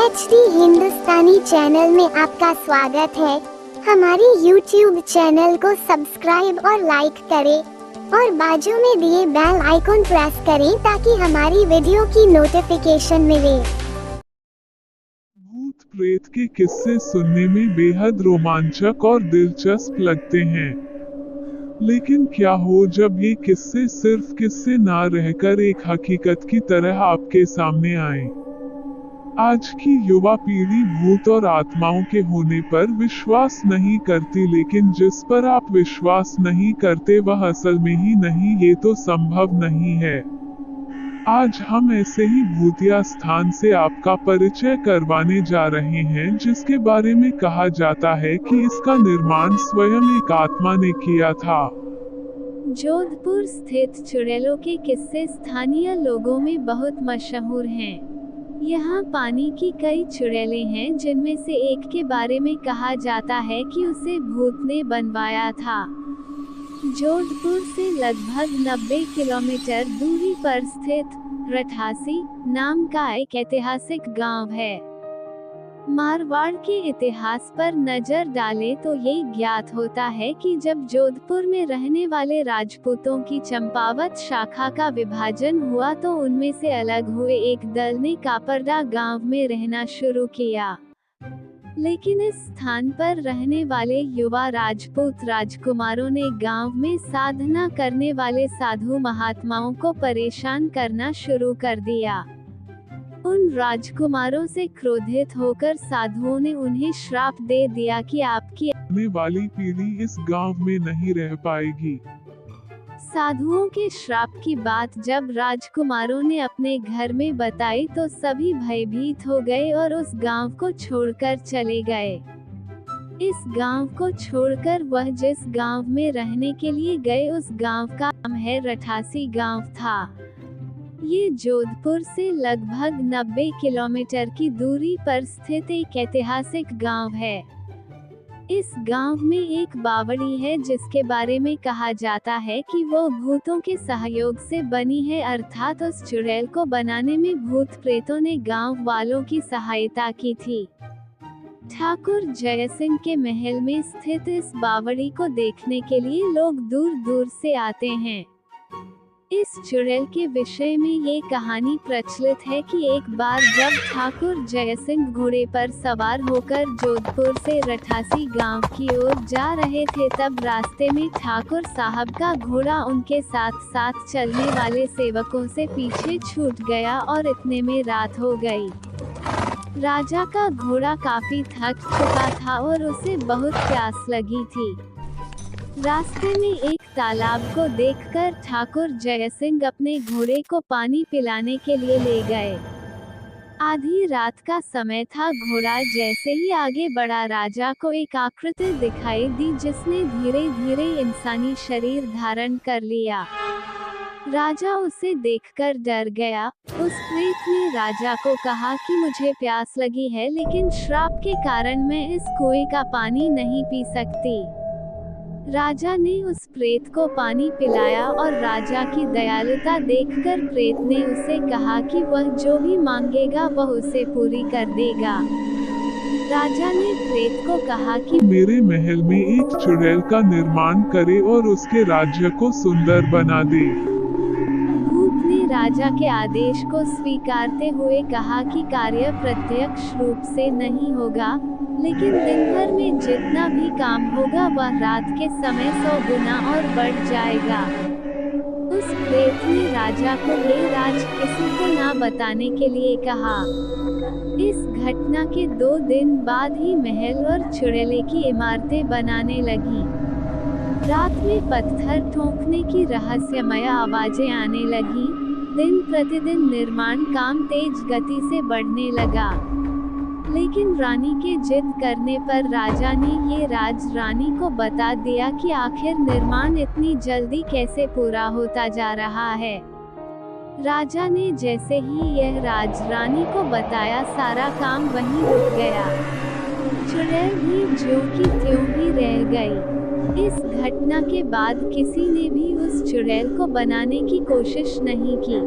HD हिंदुस्तानी channel में आपका स्वागत है। हमारी YouTube चैनल को सब्सक्राइब और लाइक करें और बाजू में दिए बेल आइकॉन प्रेस करें ताकि हमारी वीडियो की नोटिफिकेशन मिले। भूत प्रेत के किस्से सुनने में बेहद रोमांचक और दिलचस्प लगते हैं, लेकिन क्या हो जब ये किस्से सिर्फ किस्से ना रहकर एक हकीकत की तरह आपके सामने आए। आज की युवा पीढ़ी भूत और आत्माओं के होने पर विश्वास नहीं करती, लेकिन जिस पर आप विश्वास नहीं करते वह असल में ही नहीं, ये तो संभव नहीं है। आज हम ऐसे ही भूतिया स्थान से आपका परिचय करवाने जा रहे हैं जिसके बारे में कहा जाता है कि इसका निर्माण स्वयं एक आत्मा ने किया था। जोधपुर स्थित चुड़ैलों के किस्से स्थानीय लोगों में बहुत मशहूर हैं। यहाँ पानी की कई चुड़ैलें हैं जिनमें से एक के बारे में कहा जाता है कि उसे भूत ने बनवाया था। जोधपुर से लगभग 90 किलोमीटर दूरी पर स्थित रठासी नाम का एक ऐतिहासिक गांव है। मारवाड़ के इतिहास पर नजर डालें तो ये ज्ञात होता है कि जब जोधपुर में रहने वाले राजपूतों की चंपावत शाखा का विभाजन हुआ तो उनमें से अलग हुए एक दल ने कापरदा गांव में रहना शुरू किया। लेकिन इस स्थान पर रहने वाले युवा राजपूत राजकुमारों ने गांव में साधना करने वाले साधु महात्माओं को परेशान करना शुरू कर दिया। उन राजकुमारों से क्रोधित होकर साधुओं ने उन्हें श्राप दे दिया कि आपकी आने वाली पीढ़ी इस गांव में नहीं रह पाएगी। साधुओं के श्राप की बात जब राजकुमारों ने अपने घर में बताई तो सभी भयभीत हो गए और उस गांव को छोड़कर चले गए। इस गांव को छोड़कर वह जिस गांव में रहने के लिए गए उस गांव का नाम है रठासी गांव था। ये जोधपुर से लगभग 90 किलोमीटर की दूरी पर स्थित एक ऐतिहासिक गांव है। इस गांव में एक बावड़ी है जिसके बारे में कहा जाता है कि वो भूतों के सहयोग से बनी है, अर्थात उस चुड़ैल को बनाने में भूत प्रेतों ने गांव वालों की सहायता की थी। ठाकुर जयसिंह के महल में स्थित इस बावड़ी को देखने के लिए लोग दूर दूर से आते हैं। इस चुड़ैल के विषय में ये कहानी प्रचलित है कि एक बार जब ठाकुर जयसिंह घोड़े पर सवार होकर जोधपुर से रठासी गांव की ओर जा रहे थे तब रास्ते में ठाकुर साहब का घोड़ा उनके साथ साथ चलने वाले सेवकों से पीछे छूट गया और इतने में रात हो गई। राजा का घोड़ा काफी थक चुका था और उसे बहुत प्यास लगी थी। रास्ते में एक तालाब को देखकर ठाकुर जयसिंह अपने घोड़े को पानी पिलाने के लिए ले गए। आधी रात का समय था। घोड़ा जैसे ही आगे बढ़ा राजा को एक आकृति दिखाई दी जिसने धीरे धीरे इंसानी शरीर धारण कर लिया। राजा उसे देखकर डर गया। उस प्रेत ने राजा को कहा कि मुझे प्यास लगी है लेकिन श्राप के कारण मैं इस कुएं का पानी नहीं पी सकती। राजा ने उस प्रेत को पानी पिलाया और राजा की दयालुता देखकर प्रेत ने उसे कहा कि वह जो भी मांगेगा वह उसे पूरी कर देगा। राजा ने प्रेत को कहा कि मेरे महल में एक चुड़ैल का निर्माण करे और उसके राज्य को सुंदर बना दे। भूत ने राजा के आदेश को स्वीकारते हुए कहा कि कार्य प्रत्यक्ष रूप से नहीं होगा, लेकिन दिन भर में जितना भी काम होगा वह रात के समय 100 गुना और बढ़ जाएगा। उस प्रेत ने राजा को ये राज किसी को ना बताने के लिए कहा। इस घटना के 2 दिन बाद ही महल और चुड़ैले की इमारतें बनाने लगी। रात में पत्थर ठोकने की रहस्यमय आवाजें आने लगी। दिन प्रतिदिन निर्माण काम तेज गति से बढ़ने लगा, लेकिन रानी के जिद करने पर राजा ने ये राज रानी को बता दिया कि आखिर निर्माण इतनी जल्दी कैसे पूरा होता जा रहा है। राजा ने जैसे ही यह राज रानी को बताया सारा काम वहीं रुक गया। चुड़ैल भी ज्यों की त्यों ही रह गई। इस घटना के बाद किसी ने भी उस चुड़ैल को बनाने की कोशिश नहीं की।